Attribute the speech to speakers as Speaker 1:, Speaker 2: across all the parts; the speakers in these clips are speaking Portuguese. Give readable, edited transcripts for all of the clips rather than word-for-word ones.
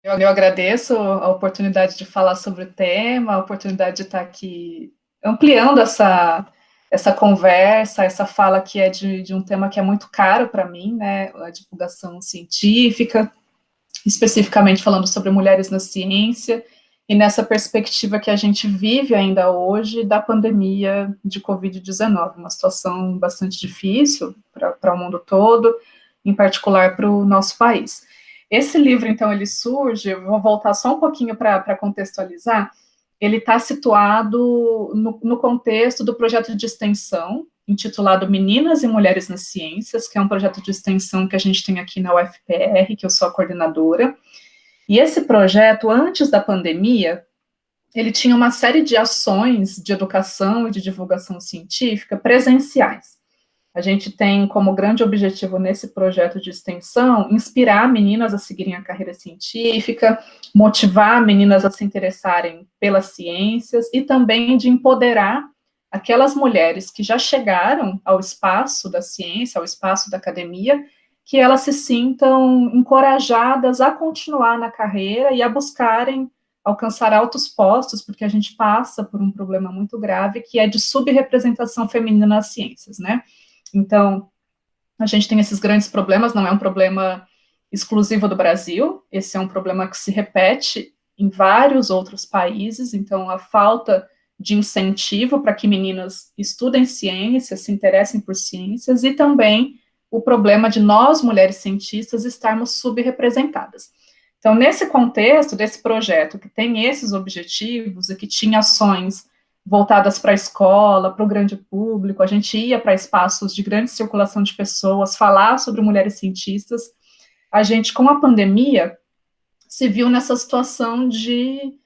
Speaker 1: Eu agradeço a oportunidade de falar sobre o tema, a oportunidade de estar aqui ampliando essa conversa, essa fala que é de um tema que é muito caro para mim, né, a divulgação científica, especificamente falando sobre mulheres na ciência, e nessa perspectiva que a gente vive ainda hoje da pandemia de Covid-19, uma situação bastante difícil para o mundo todo, em particular para o nosso país. Esse livro, então, ele surge, eu vou voltar só um pouquinho para contextualizar, ele está situado no contexto do projeto de extensão, intitulado Meninas e Mulheres nas Ciências, que é um projeto de extensão que a gente tem aqui na UFPR, que eu sou a coordenadora. E esse projeto, antes da pandemia, ele tinha uma série de ações de educação e de divulgação científica presenciais. A gente tem como grande objetivo nesse projeto de extensão inspirar meninas a seguirem a carreira científica, motivar meninas a se interessarem pelas ciências e também de empoderar aquelas mulheres que já chegaram ao espaço da ciência, ao espaço da academia, que elas se sintam encorajadas a continuar na carreira e a buscarem alcançar altos postos, porque a gente passa por um problema muito grave, que é de subrepresentação feminina nas ciências, né? Então, a gente tem esses grandes problemas, não é um problema exclusivo do Brasil, esse é um problema que se repete em vários outros países, então a falta de incentivo para que meninas estudem ciências, se interessem por ciências, e também o problema de nós, mulheres cientistas, estarmos subrepresentadas. Então, nesse contexto desse projeto, que tem esses objetivos e que tinha ações voltadas para a escola, para o grande público, a gente ia para espaços de grande circulação de pessoas, falar sobre mulheres cientistas, a gente, com a pandemia, se viu nessa situação de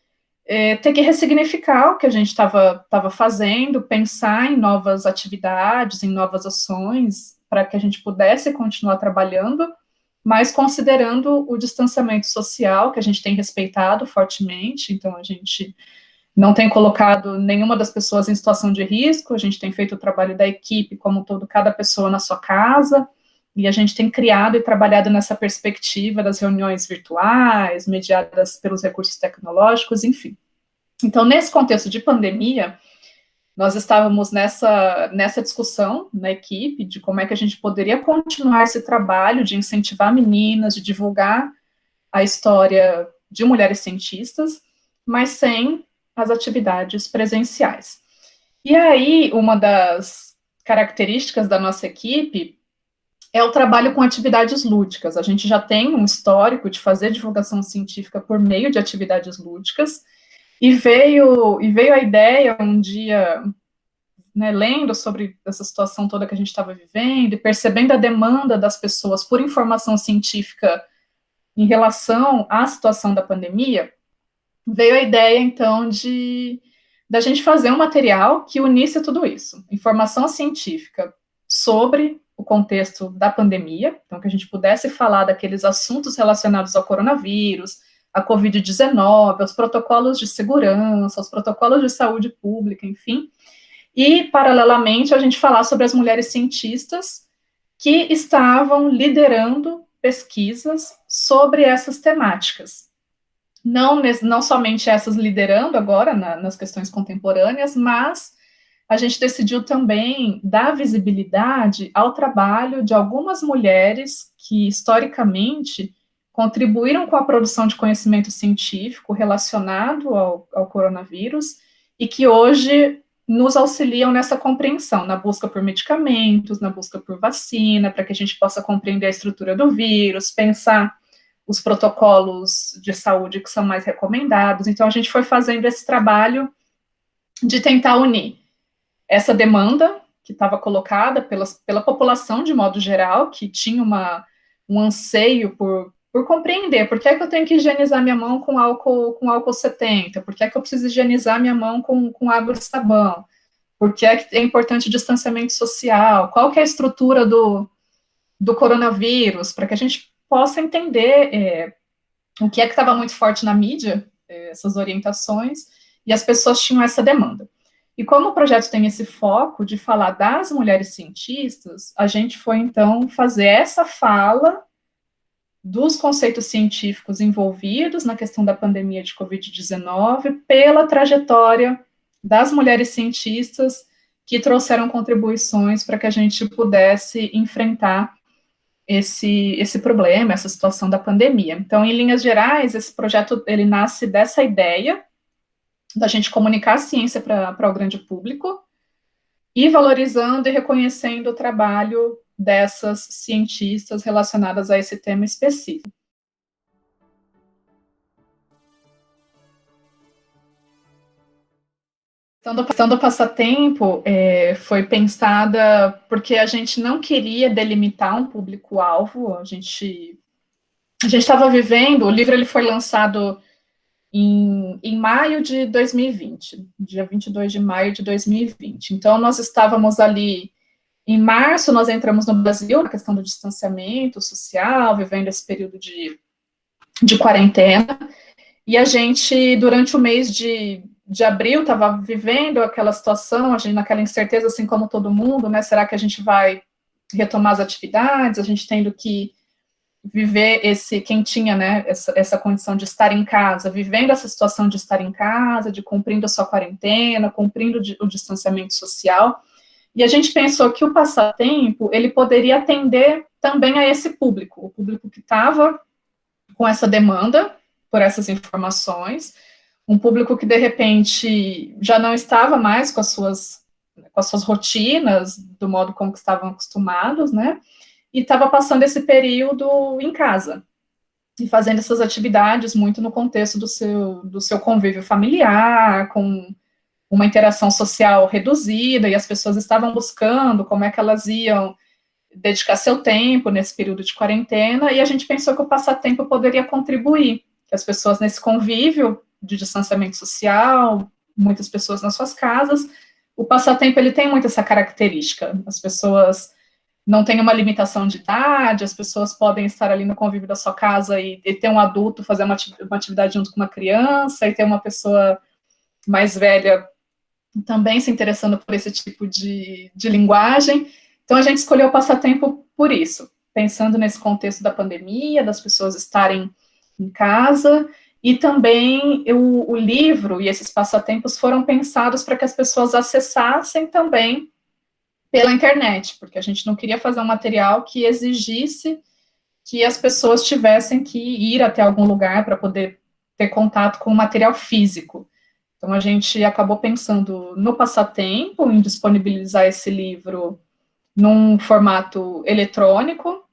Speaker 1: ter que ressignificar o que a gente estava fazendo, pensar em novas atividades, em novas ações, para que a gente pudesse continuar trabalhando, mas considerando o distanciamento social, que a gente tem respeitado fortemente, então a gente não tem colocado nenhuma das pessoas em situação de risco, a gente tem feito o trabalho da equipe como um todo, cada pessoa na sua casa, e a gente tem criado e trabalhado nessa perspectiva das reuniões virtuais, mediadas pelos recursos tecnológicos, enfim. Então, nesse contexto de pandemia, nós estávamos nessa discussão na equipe de como é que a gente poderia continuar esse trabalho de incentivar meninas, de divulgar a história de mulheres cientistas, mas sem as atividades presenciais. E aí, uma das características da nossa equipe é o trabalho com atividades lúdicas. A gente já tem um histórico de fazer divulgação científica por meio de atividades lúdicas, e veio a ideia um dia, né, lendo sobre essa situação toda que a gente estava vivendo, e percebendo a demanda das pessoas por informação científica em relação à situação da pandemia, veio a ideia, então, da gente fazer um material que unisse tudo isso. Informação científica sobre o contexto da pandemia, então que a gente pudesse falar daqueles assuntos relacionados ao coronavírus, a Covid-19, aos protocolos de segurança, aos protocolos de saúde pública, enfim. E, paralelamente, a gente falar sobre as mulheres cientistas que estavam liderando pesquisas sobre essas temáticas. Não somente essas liderando agora nas questões contemporâneas, mas a gente decidiu também dar visibilidade ao trabalho de algumas mulheres que, historicamente, contribuíram com a produção de conhecimento científico relacionado ao coronavírus e que hoje nos auxiliam nessa compreensão, na busca por medicamentos, na busca por vacina, para que a gente possa compreender a estrutura do vírus, pensar os protocolos de saúde que são mais recomendados. Então, a gente foi fazendo esse trabalho de tentar unir essa demanda que estava colocada pela população de modo geral, que tinha um anseio por compreender por que é que eu tenho que higienizar minha mão com álcool 70, por que é que eu preciso higienizar minha mão com água e sabão, por que é importante o distanciamento social, qual que é a estrutura do coronavírus, para que a gente possa entender o que é que estava muito forte na mídia, essas orientações, e as pessoas tinham essa demanda. E como o projeto tem esse foco de falar das mulheres cientistas, a gente foi, então, fazer essa fala dos conceitos científicos envolvidos na questão da pandemia de Covid-19 pela trajetória das mulheres cientistas que trouxeram contribuições para que a gente pudesse enfrentar esse problema, essa situação da pandemia. Então, em linhas gerais, esse projeto ele nasce dessa ideia da gente comunicar a ciência para o grande público e valorizando e reconhecendo o trabalho dessas cientistas relacionadas a esse tema específico. A questão do passatempo foi pensada porque a gente não queria delimitar um público-alvo, a gente estava vivendo, o livro ele foi lançado em maio de 2020, dia 22 de maio de 2020. Então, nós estávamos ali, em março, nós entramos no Brasil, na questão do distanciamento social, vivendo esse período de quarentena, e a gente, durante o mês de abril, estava vivendo aquela situação, a gente naquela incerteza, assim como todo mundo, né, será que a gente vai retomar as atividades, a gente tendo que viver quem tinha, né, essa condição de estar em casa, vivendo essa situação de estar em casa, de cumprindo a sua quarentena, cumprindo o distanciamento social, e a gente pensou que o passatempo, ele poderia atender também a esse público, o público que estava com essa demanda por essas informações, um público que, de repente, já não estava mais com as suas rotinas, do modo como estavam acostumados, né, e estava passando esse período em casa, e fazendo essas atividades muito no contexto do seu convívio familiar, com uma interação social reduzida, e as pessoas estavam buscando como é que elas iam dedicar seu tempo nesse período de quarentena, e a gente pensou que o passatempo poderia contribuir, que as pessoas nesse convívio de distanciamento social, muitas pessoas nas suas casas, o passatempo ele tem muito essa característica, as pessoas não têm uma limitação de idade, as pessoas podem estar ali no convívio da sua casa e ter um adulto fazer uma atividade junto com uma criança, e ter uma pessoa mais velha também se interessando por esse tipo de linguagem. Então, a gente escolheu o passatempo por isso, pensando nesse contexto da pandemia, das pessoas estarem em casa, e também o livro e esses passatempos foram pensados para que as pessoas acessassem também pela internet, porque a gente não queria fazer um material que exigisse que as pessoas tivessem que ir até algum lugar para poder ter contato com o material físico. Então, a gente acabou pensando no passatempo, em disponibilizar esse livro num formato eletrônico,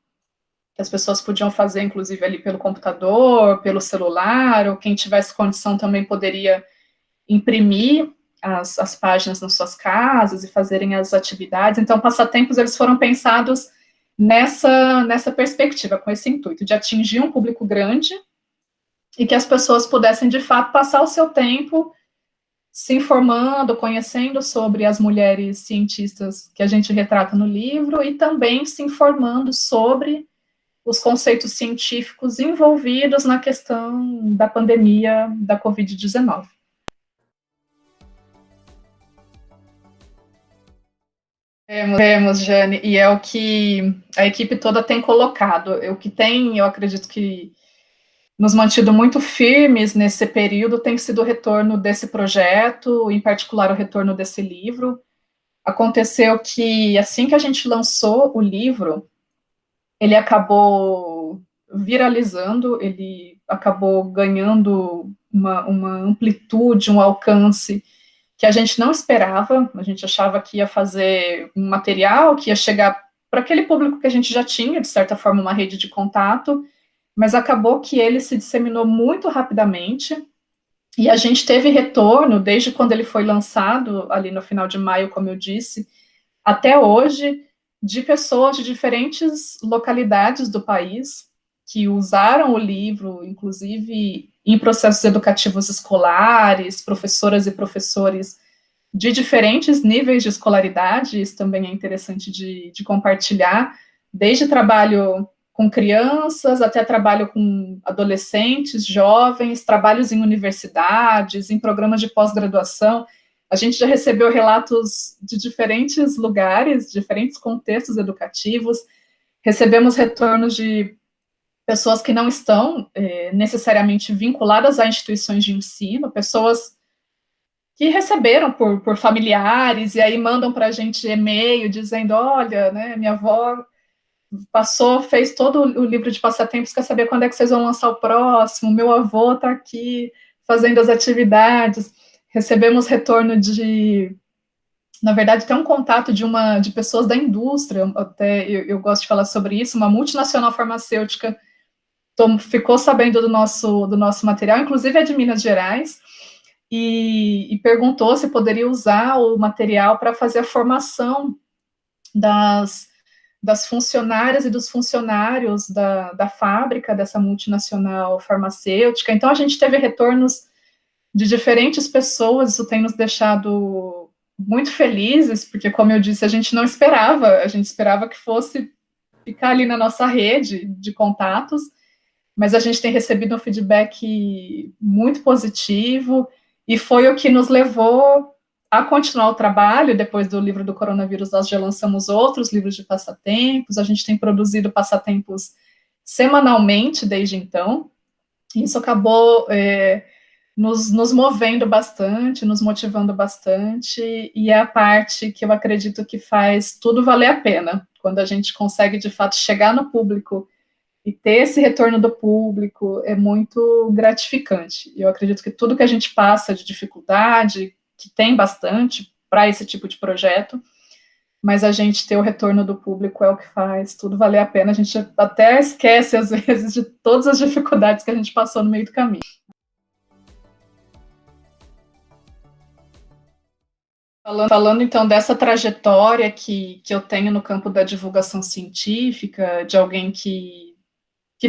Speaker 1: que as pessoas podiam fazer, inclusive, ali pelo computador, pelo celular, ou quem tivesse condição também poderia imprimir as páginas nas suas casas e fazerem as atividades. Então, passatempos, eles foram pensados nessa perspectiva, com esse intuito de atingir um público grande e que as pessoas pudessem, de fato, passar o seu tempo se informando, conhecendo sobre as mulheres cientistas que a gente retrata no livro e também se informando sobre os conceitos científicos envolvidos na questão da pandemia da Covid-19. Vemos, Jane, e é o que a equipe toda tem colocado. O que tem, eu acredito que nos mantido muito firmes nesse período tem sido o retorno desse projeto, em particular o retorno desse livro. Aconteceu que, assim que a gente lançou o livro, ele acabou viralizando, ele acabou ganhando uma amplitude, um alcance que a gente não esperava, a gente achava que ia fazer um material que ia chegar para aquele público que a gente já tinha, de certa forma, uma rede de contato, mas acabou que ele se disseminou muito rapidamente, e a gente teve retorno, desde quando ele foi lançado, ali no final de maio, como eu disse, até hoje, de pessoas de diferentes localidades do país, que usaram o livro, inclusive em processos educativos escolares, professoras e professores de diferentes níveis de escolaridade, isso também é interessante de compartilhar, desde trabalho com crianças, até trabalho com adolescentes, jovens, trabalhos em universidades, em programas de pós-graduação. A gente já recebeu relatos de diferentes lugares, diferentes contextos educativos, recebemos retornos de pessoas que não estão necessariamente vinculadas a instituições de ensino, pessoas que receberam por familiares, e aí mandam para a gente e-mail dizendo, olha, né, minha avó passou, fez todo o livro de passatempos, quer saber quando é que vocês vão lançar o próximo, meu avô está aqui fazendo as atividades, recebemos retorno de, na verdade, tem um contato de pessoas da indústria, até eu gosto de falar sobre isso, uma multinacional farmacêutica ficou sabendo do nosso material, inclusive é de Minas Gerais, e perguntou se poderia usar o material para fazer a formação das funcionárias e dos funcionários da fábrica dessa multinacional farmacêutica. Então, a gente teve retornos de diferentes pessoas, isso tem nos deixado muito felizes, porque, como eu disse, a gente esperava que fosse ficar ali na nossa rede de contatos, mas a gente tem recebido um feedback muito positivo, e foi o que nos levou a continuar o trabalho. Depois do livro do coronavírus, nós já lançamos outros livros de passatempos, a gente tem produzido passatempos semanalmente desde então, e isso acabou nos movendo bastante, nos motivando bastante, e é a parte que eu acredito que faz tudo valer a pena, quando a gente consegue, de fato, chegar no público e ter esse retorno do público é muito gratificante. Eu acredito que tudo que a gente passa de dificuldade, que tem bastante para esse tipo de projeto, mas a gente ter o retorno do público é o que faz tudo valer a pena. A gente até esquece, às vezes, de todas as dificuldades que a gente passou no meio do caminho. Falando então dessa trajetória que eu tenho no campo da divulgação científica, de alguém que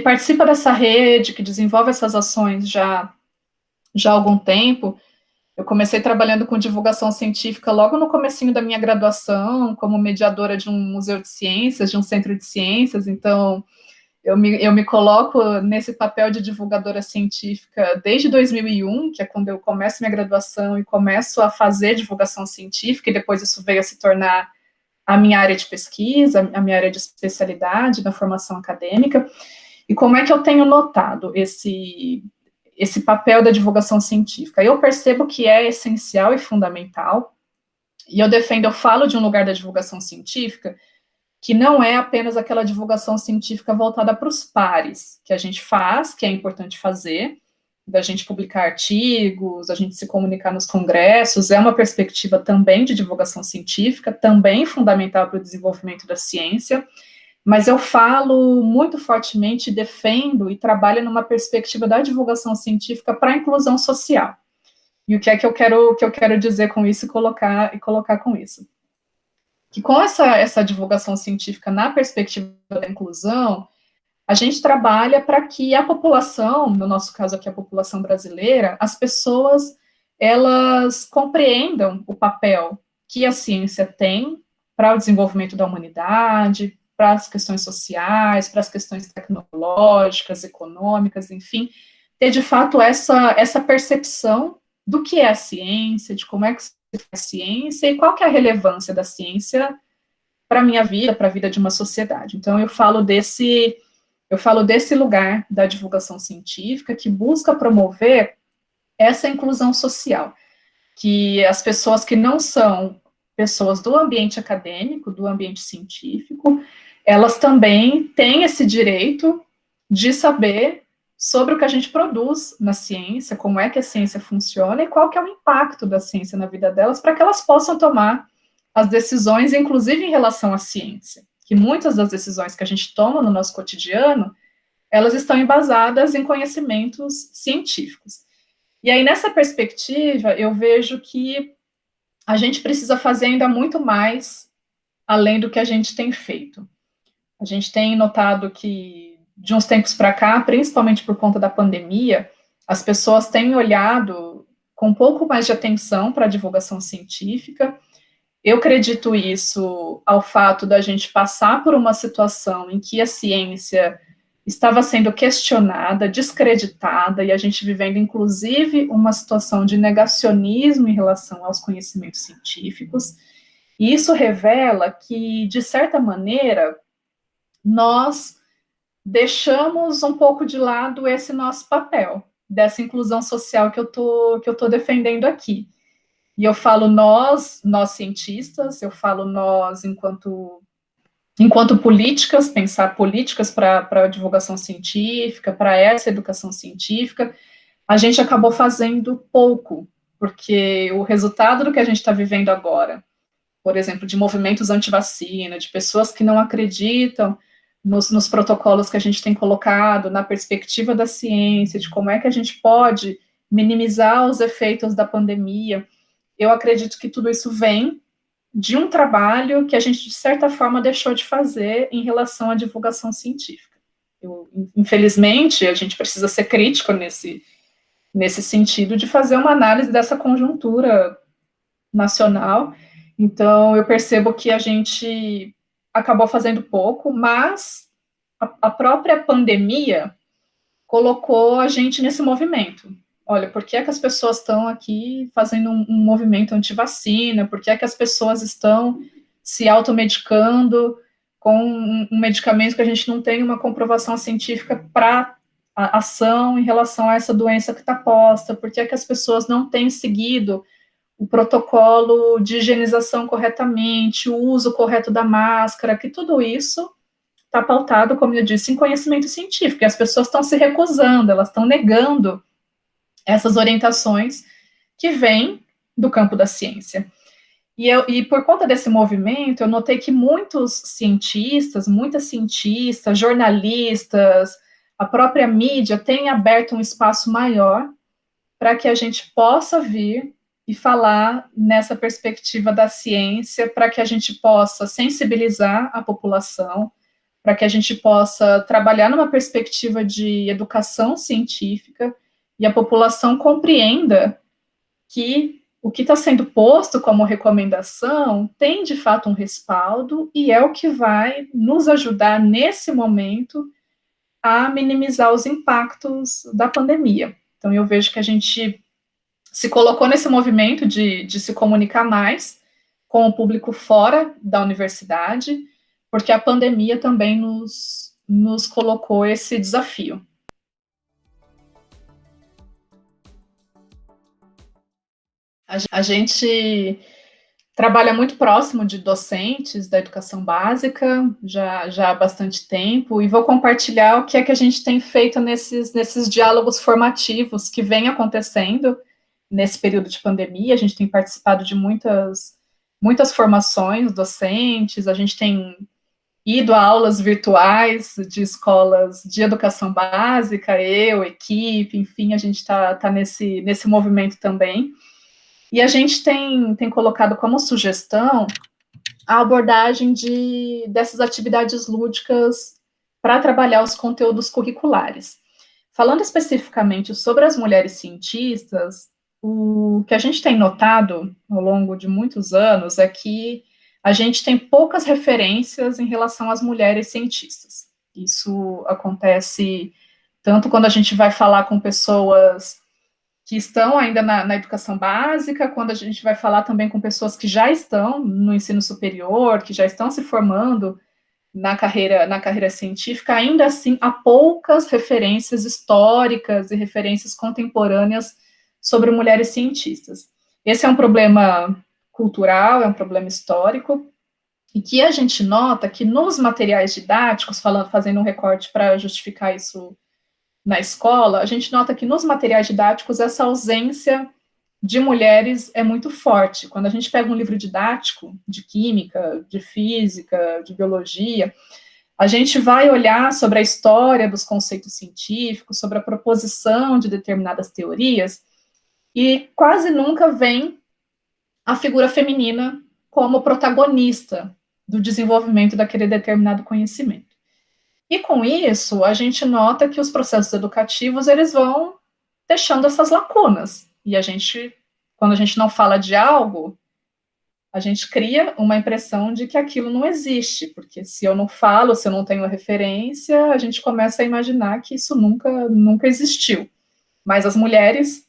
Speaker 1: participa dessa rede, que desenvolve essas ações já há algum tempo. Eu comecei trabalhando com divulgação científica logo no comecinho da minha graduação, como mediadora de um museu de ciências, de um centro de ciências, então eu me coloco nesse papel de divulgadora científica desde 2001, que é quando eu começo minha graduação e começo a fazer divulgação científica, e depois isso veio a se tornar a minha área de pesquisa, a minha área de especialidade na formação acadêmica. E como é que eu tenho notado esse papel da divulgação científica? Eu percebo que é essencial e fundamental, e eu falo de um lugar da divulgação científica que não é apenas aquela divulgação científica voltada para os pares, que a gente faz, que é importante fazer, da gente publicar artigos, a gente se comunicar nos congressos, é uma perspectiva também de divulgação científica, também fundamental para o desenvolvimento da ciência, mas eu falo muito fortemente, defendo e trabalho numa perspectiva da divulgação científica para a inclusão social. E o que é que eu quero dizer com isso e colocar com isso? Que com essa divulgação científica na perspectiva da inclusão, a gente trabalha para que a população, no nosso caso aqui a população brasileira, as pessoas, elas compreendam o papel que a ciência tem para o desenvolvimento da humanidade, para as questões sociais, para as questões tecnológicas, econômicas, enfim, ter de fato essa percepção do que é a ciência, de como é que se faz a ciência e qual que é a relevância da ciência para a minha vida, para a vida de uma sociedade. Então, eu falo desse lugar da divulgação científica que busca promover essa inclusão social, que as pessoas que não são pessoas do ambiente acadêmico, do ambiente científico, elas também têm esse direito de saber sobre o que a gente produz na ciência, como é que a ciência funciona e qual que é o impacto da ciência na vida delas, para que elas possam tomar as decisões, inclusive em relação à ciência, que muitas das decisões que a gente toma no nosso cotidiano, elas estão embasadas em conhecimentos científicos. E aí, nessa perspectiva, eu vejo que a gente precisa fazer ainda muito mais além do que a gente tem feito. A gente tem notado que, de uns tempos para cá, principalmente por conta da pandemia, as pessoas têm olhado com um pouco mais de atenção para a divulgação científica. Eu acredito isso ao fato da gente passar por uma situação em que a ciência estava sendo questionada, descreditada, e a gente vivendo, inclusive, uma situação de negacionismo em relação aos conhecimentos científicos. E isso revela que, de certa maneira, nós deixamos um pouco de lado esse nosso papel, dessa inclusão social que eu tô defendendo aqui. E eu falo nós cientistas, eu falo nós enquanto políticas, pensar políticas para a divulgação científica, para essa educação científica, a gente acabou fazendo pouco, porque o resultado do que a gente está vivendo agora, por exemplo, de movimentos anti-vacina, de pessoas que não acreditam nos protocolos que a gente tem colocado, na perspectiva da ciência, de como é que a gente pode minimizar os efeitos da pandemia, eu acredito que tudo isso vem de um trabalho que a gente, de certa forma, deixou de fazer em relação à divulgação científica. Infelizmente, a gente precisa ser crítico nesse sentido de fazer uma análise dessa conjuntura nacional. Então, eu percebo que a gente acabou fazendo pouco, mas a própria pandemia colocou a gente nesse movimento. Olha, por que é que as pessoas estão aqui fazendo um movimento anti-vacina? Por que é que as pessoas estão se automedicando com um medicamento que a gente não tem uma comprovação científica para ação em relação a essa doença que está posta? Por que é que as pessoas não têm seguido o protocolo de higienização corretamente, o uso correto da máscara, que tudo isso está pautado, como eu disse, em conhecimento científico, e as pessoas estão se recusando, elas estão negando essas orientações que vêm do campo da ciência. E por conta desse movimento, eu notei que muitos cientistas, muitas cientistas, jornalistas, a própria mídia tem aberto um espaço maior para que a gente possa vir e falar nessa perspectiva da ciência, para que a gente possa sensibilizar a população, para que a gente possa trabalhar numa perspectiva de educação científica e a população compreenda que o que está sendo posto como recomendação tem, de fato, um respaldo e é o que vai nos ajudar, nesse momento, a minimizar os impactos da pandemia. Então, eu vejo que a gente se colocou nesse movimento de se comunicar mais com o público fora da universidade, porque a pandemia também nos colocou esse desafio. A gente trabalha muito próximo de docentes da educação básica, já há bastante tempo, e vou compartilhar o que é que a gente tem feito nesses diálogos formativos que vem acontecendo nesse período de pandemia. A gente tem participado de muitas formações docentes, a gente tem ido a aulas virtuais de escolas de educação básica, eu, equipe, enfim, a gente está nesse movimento também. E a gente tem colocado como sugestão a abordagem dessas atividades lúdicas para trabalhar os conteúdos curriculares. Falando especificamente sobre as mulheres cientistas, o que a gente tem notado ao longo de muitos anos é que a gente tem poucas referências em relação às mulheres cientistas. Isso acontece tanto quando a gente vai falar com pessoas que estão ainda na educação básica, quando a gente vai falar também com pessoas que já estão no ensino superior, que já estão se formando na carreira científica, ainda assim há poucas referências históricas e referências contemporâneas sobre mulheres cientistas. Esse é um problema cultural, é um problema histórico, e que a gente nota que nos materiais didáticos, fazendo um recorte para justificar isso na escola, a gente nota que nos materiais didáticos essa ausência de mulheres é muito forte. Quando a gente pega um livro didático de química, de física, de biologia, a gente vai olhar sobre a história dos conceitos científicos, sobre a proposição de determinadas teorias, e quase nunca vem a figura feminina como protagonista do desenvolvimento daquele determinado conhecimento. E com isso, a gente nota que os processos educativos, eles vão deixando essas lacunas. E quando a gente não fala de algo, a gente cria uma impressão de que aquilo não existe, porque se eu não falo, se eu não tenho referência, a gente começa a imaginar que isso nunca existiu. Mas as mulheres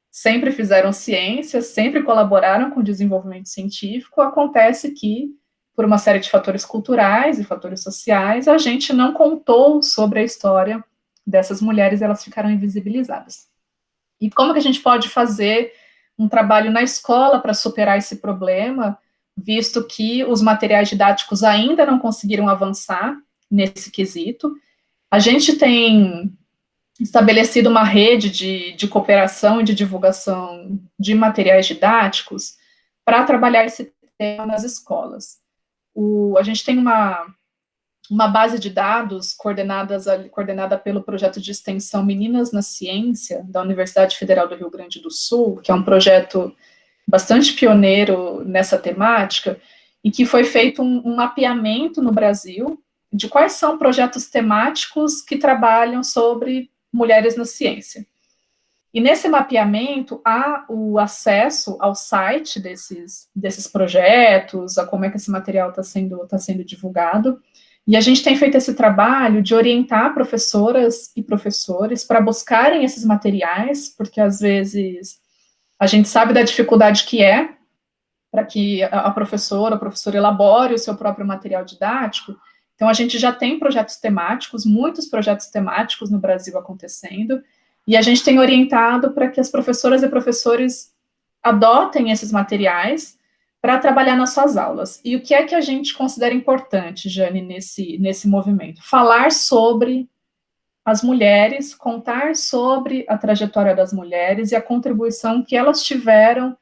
Speaker 1: sempre fizeram ciência, sempre colaboraram com o desenvolvimento científico, acontece que, por uma série de fatores culturais e fatores sociais, a gente não contou sobre a história dessas mulheres, elas ficaram invisibilizadas. E como que a gente pode fazer um trabalho na escola para superar esse problema, visto que os materiais didáticos ainda não conseguiram avançar nesse quesito? A gente tem estabelecido uma rede de cooperação e de divulgação de materiais didáticos para trabalhar esse tema nas escolas. A gente tem uma base de dados coordenada pelo projeto de extensão Meninas na Ciência, da Universidade Federal do Rio Grande do Sul, que é um projeto bastante pioneiro nessa temática, e que foi feito um mapeamento no Brasil de quais são projetos temáticos que trabalham sobre mulheres na ciência. E nesse mapeamento há o acesso ao site desses projetos, a como é que esse material está sendo divulgado. E a gente tem feito esse trabalho de orientar professoras e professores para buscarem esses materiais, porque às vezes a gente sabe da dificuldade que é para que a professora, o professor elabore o seu próprio material didático. Então, a gente já tem projetos temáticos, muitos projetos temáticos no Brasil acontecendo, e a gente tem orientado para que as professoras e professores adotem esses materiais para trabalhar nas suas aulas. E o que é que a gente considera importante, Jane, nesse movimento? Falar sobre as mulheres, contar sobre a trajetória das mulheres e a contribuição que elas tiveram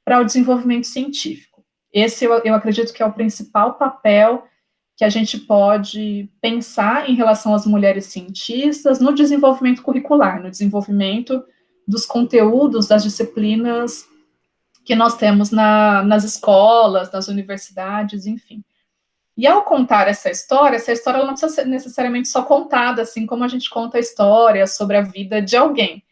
Speaker 1: para o desenvolvimento científico. Esse eu acredito que é o principal papel que a gente pode pensar em relação às mulheres cientistas no desenvolvimento curricular, no desenvolvimento dos conteúdos, das disciplinas que nós temos nas escolas, nas universidades, enfim. E ao contar essa história ela não precisa ser necessariamente só contada, assim como a gente conta a história sobre a vida de alguém.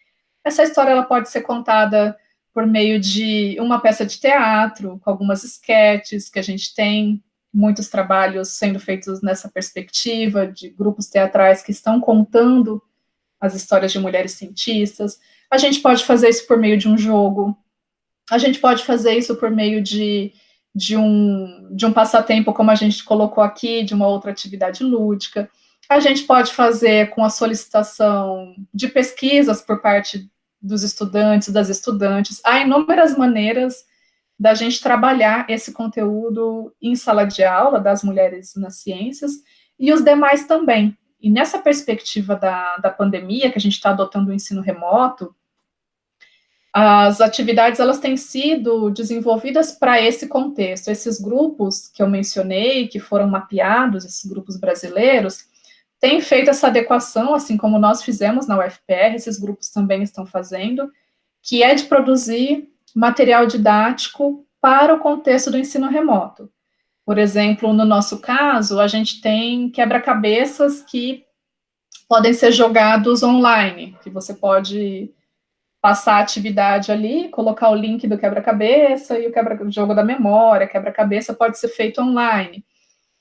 Speaker 1: Essa história ela pode ser contada por meio de uma peça de teatro, com algumas esquetes, que a gente tem muitos trabalhos sendo feitos nessa perspectiva, de grupos teatrais que estão contando as histórias de mulheres cientistas. A gente pode fazer isso por meio de um jogo, a gente pode fazer isso por meio de um passatempo, como a gente colocou aqui, de uma outra atividade lúdica. A gente pode fazer com a solicitação de pesquisas por parte dos estudantes, das estudantes. Há inúmeras maneiras da gente trabalhar esse conteúdo em sala de aula, das mulheres nas ciências, e os demais também. E nessa perspectiva da pandemia, que a gente está adotando o ensino remoto, as atividades elas têm sido desenvolvidas para esse contexto. Esses grupos que eu mencionei, que foram mapeados, esses grupos brasileiros, têm feito essa adequação, assim como nós fizemos na UFPR, esses grupos também estão fazendo, que é de produzir material didático para o contexto do ensino remoto. Por exemplo, no nosso caso, a gente tem quebra-cabeças que podem ser jogados online, que você pode passar a atividade ali, colocar o link do quebra-cabeça e o jogo da memória, quebra-cabeça pode ser feito online.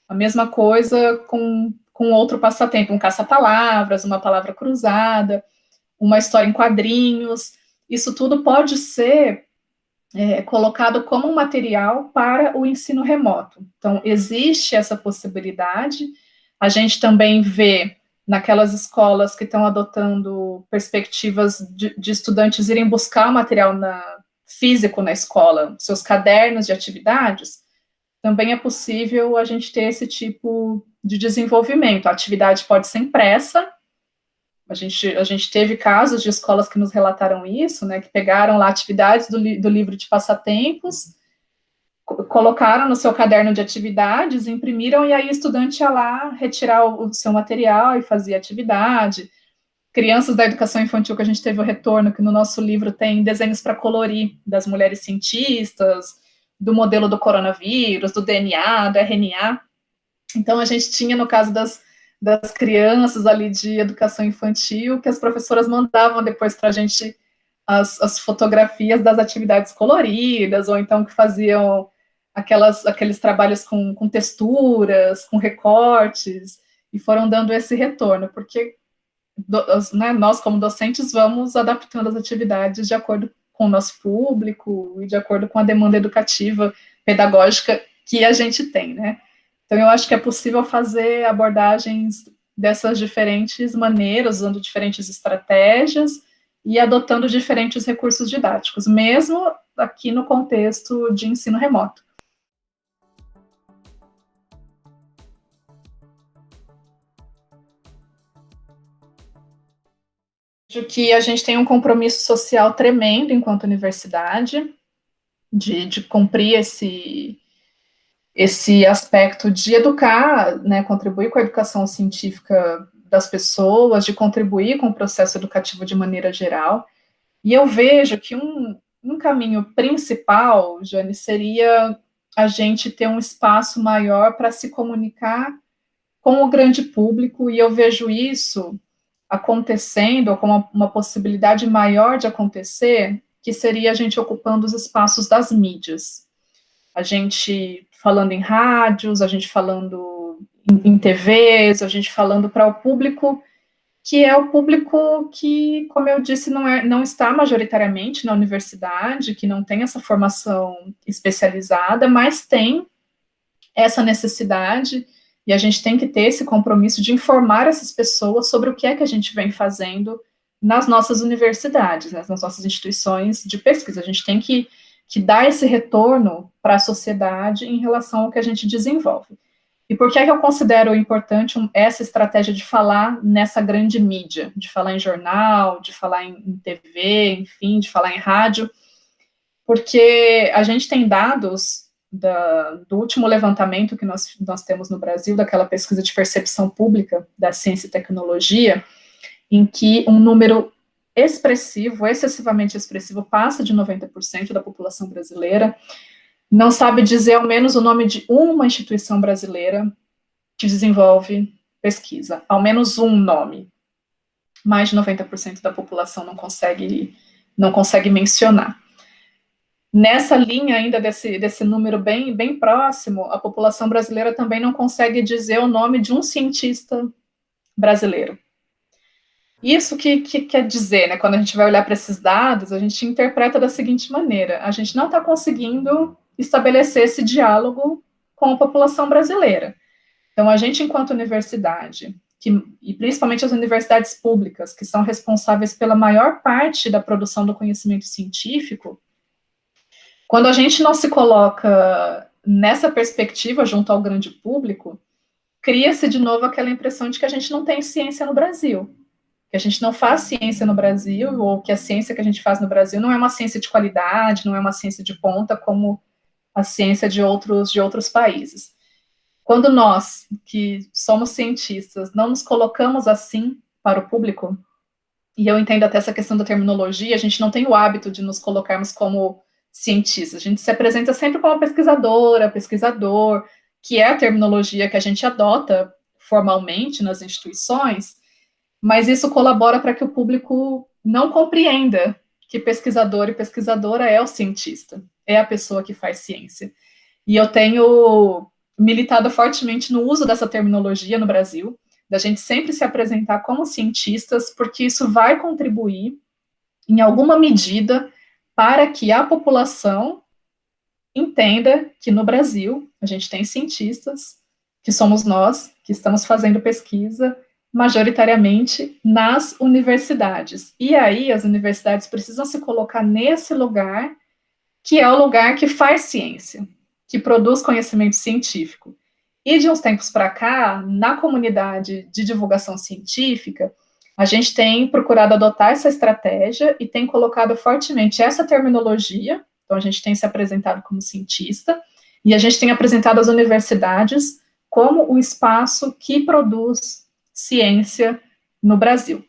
Speaker 1: A mesma coisa com outro passatempo, um caça-palavras, uma palavra cruzada, uma história em quadrinhos. Isso tudo pode ser colocado como um material para o ensino remoto. Então, existe essa possibilidade. A gente também vê naquelas escolas que estão adotando perspectivas de estudantes irem buscar o material físico na escola, seus cadernos de atividades, também é possível a gente ter esse tipo de desenvolvimento. A atividade pode ser impressa. A gente teve casos de escolas que nos relataram isso, né, que pegaram lá atividades do livro de passatempos, colocaram no seu caderno de atividades, imprimiram, e aí o estudante ia lá retirar o seu material e fazia atividade. Crianças da educação infantil, que a gente teve o retorno, que no nosso livro tem desenhos para colorir das mulheres cientistas, do modelo do coronavírus, do DNA, do RNA. Então, a gente tinha, no caso das crianças ali de educação infantil, que as professoras mandavam depois para a gente as fotografias das atividades coloridas, ou então que faziam aqueles trabalhos com texturas, com recortes, e foram dando esse retorno, porque nós, como docentes, vamos adaptando as atividades de acordo com o nosso público e de acordo com a demanda educativa, pedagógica que a gente tem, né? Então, eu acho que é possível fazer abordagens dessas diferentes maneiras, usando diferentes estratégias e adotando diferentes recursos didáticos, mesmo aqui no contexto de ensino remoto. Vejo que a gente tem um compromisso social tremendo enquanto universidade, de cumprir esse aspecto de educar, né, contribuir com a educação científica das pessoas, de contribuir com o processo educativo de maneira geral. E eu vejo que um caminho principal, Jane, seria a gente ter um espaço maior para se comunicar com o grande público, e eu vejo isso acontecendo, ou como uma possibilidade maior de acontecer, que seria a gente ocupando os espaços das mídias. A gente falando em rádios, a gente falando em TVs, a gente falando para o público que é o público que, como eu disse, não está majoritariamente na universidade, que não tem essa formação especializada, mas tem essa necessidade, e a gente tem que ter esse compromisso de informar essas pessoas sobre o que é que a gente vem fazendo nas nossas universidades, né, nas nossas instituições de pesquisa. A gente tem que dar esse retorno para a sociedade em relação ao que a gente desenvolve. E por que é que eu considero importante essa estratégia de falar nessa grande mídia, de falar em jornal, de falar em TV, enfim, de falar em rádio? Porque a gente tem dados do último levantamento que nós temos no Brasil, daquela pesquisa de percepção pública da ciência e tecnologia, em que um número expressivo, excessivamente expressivo, passa de 90% da população brasileira, não sabe dizer ao menos o nome de uma instituição brasileira que desenvolve pesquisa, ao menos um nome. Mais de 90% da população não consegue mencionar. Nessa linha ainda desse número bem próximo, a população brasileira também não consegue dizer o nome de um cientista brasileiro. Isso que quer dizer, né? Quando a gente vai olhar para esses dados, a gente interpreta da seguinte maneira: a gente não está conseguindo estabelecer esse diálogo com a população brasileira. Então, a gente, enquanto universidade, e principalmente as universidades públicas, que são responsáveis pela maior parte da produção do conhecimento científico, quando a gente não se coloca nessa perspectiva junto ao grande público, cria-se de novo aquela impressão de que a gente não tem ciência no Brasil, que a gente não faz ciência no Brasil, ou que a ciência que a gente faz no Brasil não é uma ciência de qualidade, não é uma ciência de ponta como a ciência de outros países. Quando nós, que somos cientistas, não nos colocamos assim para o público, e eu entendo até essa questão da terminologia, a gente não tem o hábito de nos colocarmos como cientistas, a gente se apresenta sempre como pesquisadora, pesquisador, que é a terminologia que a gente adota formalmente nas instituições, mas isso colabora para que o público não compreenda que pesquisador e pesquisadora é o cientista, é a pessoa que faz ciência. E eu tenho militado fortemente no uso dessa terminologia no Brasil, da gente sempre se apresentar como cientistas, porque isso vai contribuir, em alguma medida, para que a população entenda que no Brasil a gente tem cientistas, que somos nós, que estamos fazendo pesquisa, majoritariamente nas universidades. E aí as universidades precisam se colocar nesse lugar, que é o lugar que faz ciência, que produz conhecimento científico. E de uns tempos para cá, na comunidade de divulgação científica, a gente tem procurado adotar essa estratégia e tem colocado fortemente essa terminologia. Então, a gente tem se apresentado como cientista e a gente tem apresentado as universidades como o espaço que produz ciência no Brasil.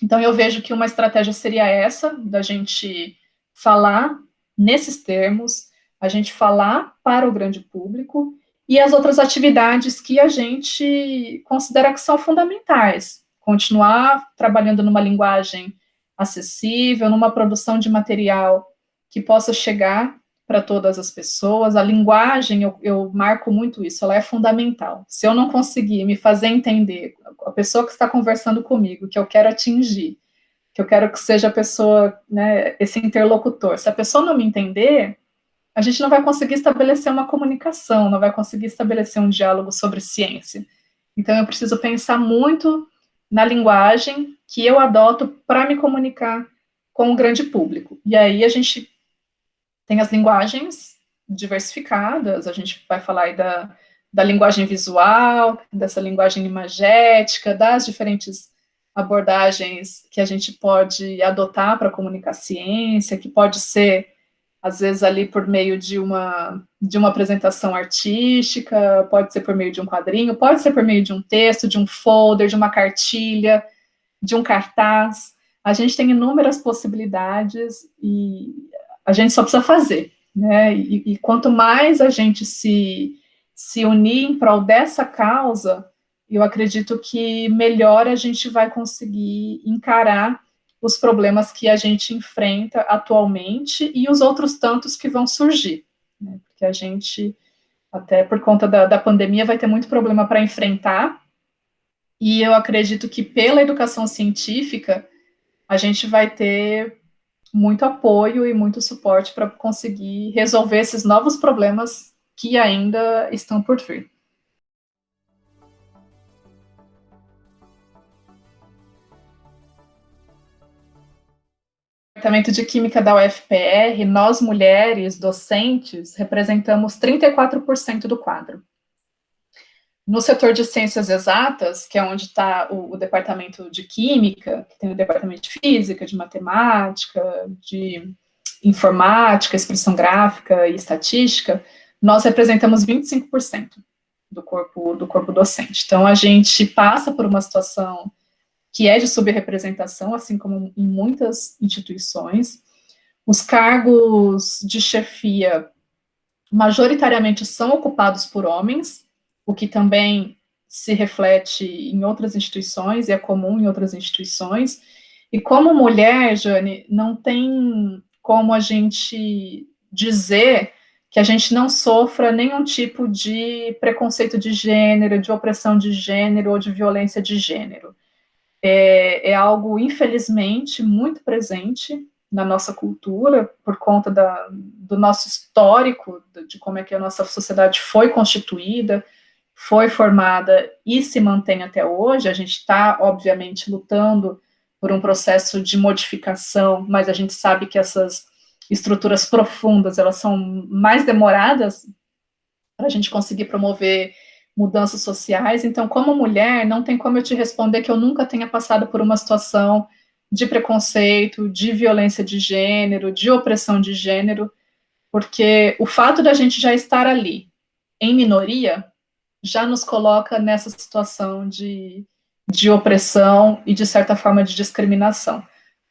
Speaker 1: Então, eu vejo que uma estratégia seria essa, da gente falar nesses termos, a gente falar para o grande público, e as outras atividades que a gente considera que são fundamentais. Continuar trabalhando numa linguagem acessível, numa produção de material que possa chegar para todas as pessoas. A linguagem, eu marco muito isso, ela é fundamental. Se eu não conseguir me fazer entender, a pessoa que está conversando comigo, que eu quero atingir, que eu quero que seja a pessoa, né, esse interlocutor, se a pessoa não me entender, a gente não vai conseguir estabelecer uma comunicação, não vai conseguir estabelecer um diálogo sobre ciência. Então, eu preciso pensar muito na linguagem que eu adoto para me comunicar com o grande público. E aí a gente tem as linguagens diversificadas, a gente vai falar aí da linguagem visual, dessa linguagem imagética, das diferentes abordagens que a gente pode adotar para comunicar ciência, que pode ser, às vezes, ali por meio de uma apresentação artística, pode ser por meio de um quadrinho, pode ser por meio de um texto, de um folder, de uma cartilha, de um cartaz. A gente tem inúmeras possibilidades e a gente só precisa fazer, né? E quanto mais a gente se unir em prol dessa causa, eu acredito que melhor a gente vai conseguir encarar os problemas que a gente enfrenta atualmente e os outros tantos que vão surgir, né? Porque a gente, até por conta da pandemia, vai ter muito problema para enfrentar, e eu acredito que pela educação científica, a gente vai ter muito apoio e muito suporte para conseguir resolver esses novos problemas que ainda estão por vir. No Departamento de Química da UFPR, nós mulheres docentes representamos 34% do quadro. No setor de ciências exatas, que é onde está o departamento de química, que tem o departamento de física, de matemática, de informática, expressão gráfica e estatística, nós representamos 25% do corpo docente. Então, a gente passa por uma situação que é de subrepresentação, assim como em muitas instituições. Os cargos de chefia, majoritariamente, são ocupados por homens, o que também se reflete em outras instituições e é comum em outras instituições. E como mulher, Jane, não tem como a gente dizer que a gente não sofra nenhum tipo de preconceito de gênero, de opressão de gênero ou de violência de gênero. É algo, infelizmente, muito presente na nossa cultura, por conta do nosso histórico, de como é que a nossa sociedade foi constituída, foi formada e se mantém até hoje. A gente está, obviamente, lutando por um processo de modificação, mas a gente sabe que essas estruturas profundas, elas são mais demoradas para a gente conseguir promover mudanças sociais. Então, como mulher, não tem como eu te responder que eu nunca tenha passado por uma situação de preconceito, de violência de gênero, de opressão de gênero, porque o fato da gente já estar ali, em minoria, já nos coloca nessa situação de opressão e, de certa forma, de discriminação.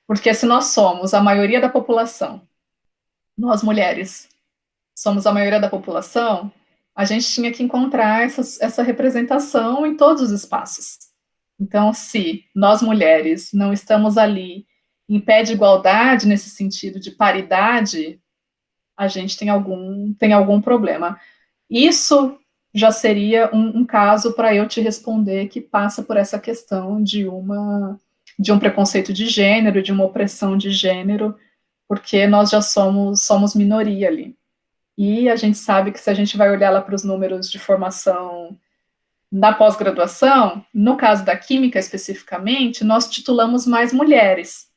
Speaker 1: Porque se nós somos a maioria da população, nós mulheres somos a maioria da população, a gente tinha que encontrar essa representação em todos os espaços. Então, se nós mulheres não estamos ali em pé de igualdade, nesse sentido de paridade, a gente tem algum problema. Isso já seria um caso para eu te responder que passa por essa questão de um preconceito de gênero, de uma opressão de gênero, porque nós já somos minoria ali. E a gente sabe que se a gente vai olhar lá para os números de formação na pós-graduação, no caso da química especificamente, nós titulamos mais mulheres.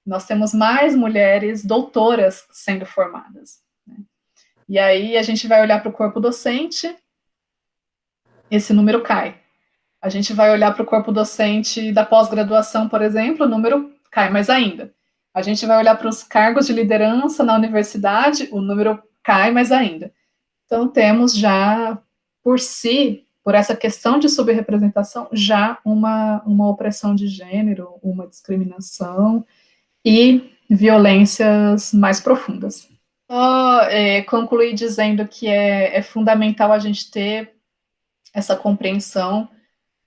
Speaker 1: Nós temos mais mulheres doutoras sendo formadas, né? E aí a gente vai olhar para o corpo docente, esse número cai. A gente vai olhar para o corpo docente da pós-graduação, por exemplo, o número cai mais ainda. A gente vai olhar para os cargos de liderança na universidade, o número cai mais ainda. Então, temos já, por si, por essa questão de subrepresentação, já uma opressão de gênero, uma discriminação e violências mais profundas. Só concluir dizendo que é fundamental a gente ter essa compreensão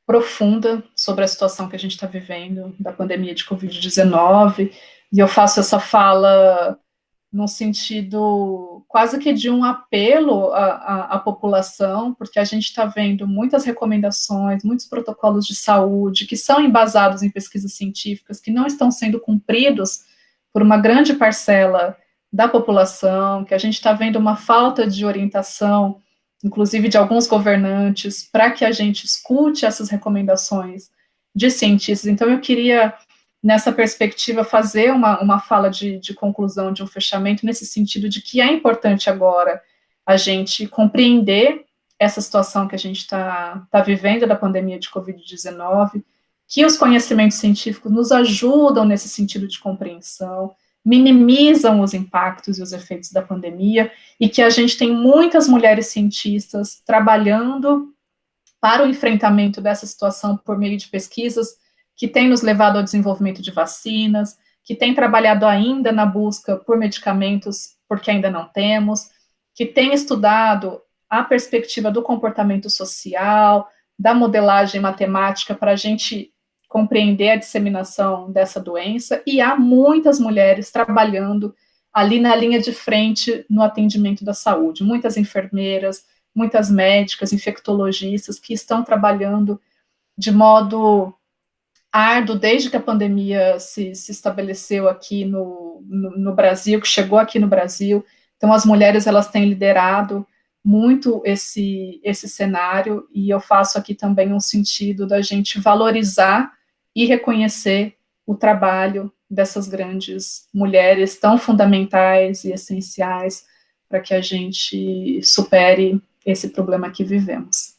Speaker 1: profunda sobre a situação que a gente está vivendo, da pandemia de Covid-19, e eu faço essa fala num sentido quase que de um apelo à população, porque a gente está vendo muitas recomendações, muitos protocolos de saúde que são embasados em pesquisas científicas, que não estão sendo cumpridos por uma grande parcela da população, que a gente está vendo uma falta de orientação, inclusive de alguns governantes, para que a gente escute essas recomendações de cientistas. Então, eu queria, nessa perspectiva, fazer uma fala de conclusão, de um fechamento, nesse sentido de que é importante agora a gente compreender essa situação que a gente está vivendo da pandemia de Covid-19, que os conhecimentos científicos nos ajudam nesse sentido de compreensão, minimizam os impactos e os efeitos da pandemia, e que a gente tem muitas mulheres cientistas trabalhando para o enfrentamento dessa situação por meio de pesquisas que têm nos levado ao desenvolvimento de vacinas, que têm trabalhado ainda na busca por medicamentos, porque ainda não temos, que têm estudado a perspectiva do comportamento social, da modelagem matemática para a gente compreender a disseminação dessa doença, e há muitas mulheres trabalhando ali na linha de frente no atendimento da saúde, muitas enfermeiras, muitas médicas, infectologistas que estão trabalhando de modo árduo desde que a pandemia se estabeleceu aqui no Brasil, que chegou aqui no Brasil. Então, as mulheres, elas têm liderado muito esse cenário, e eu faço aqui também um sentido da gente valorizar e reconhecer o trabalho dessas grandes mulheres tão fundamentais e essenciais para que a gente supere esse problema que vivemos.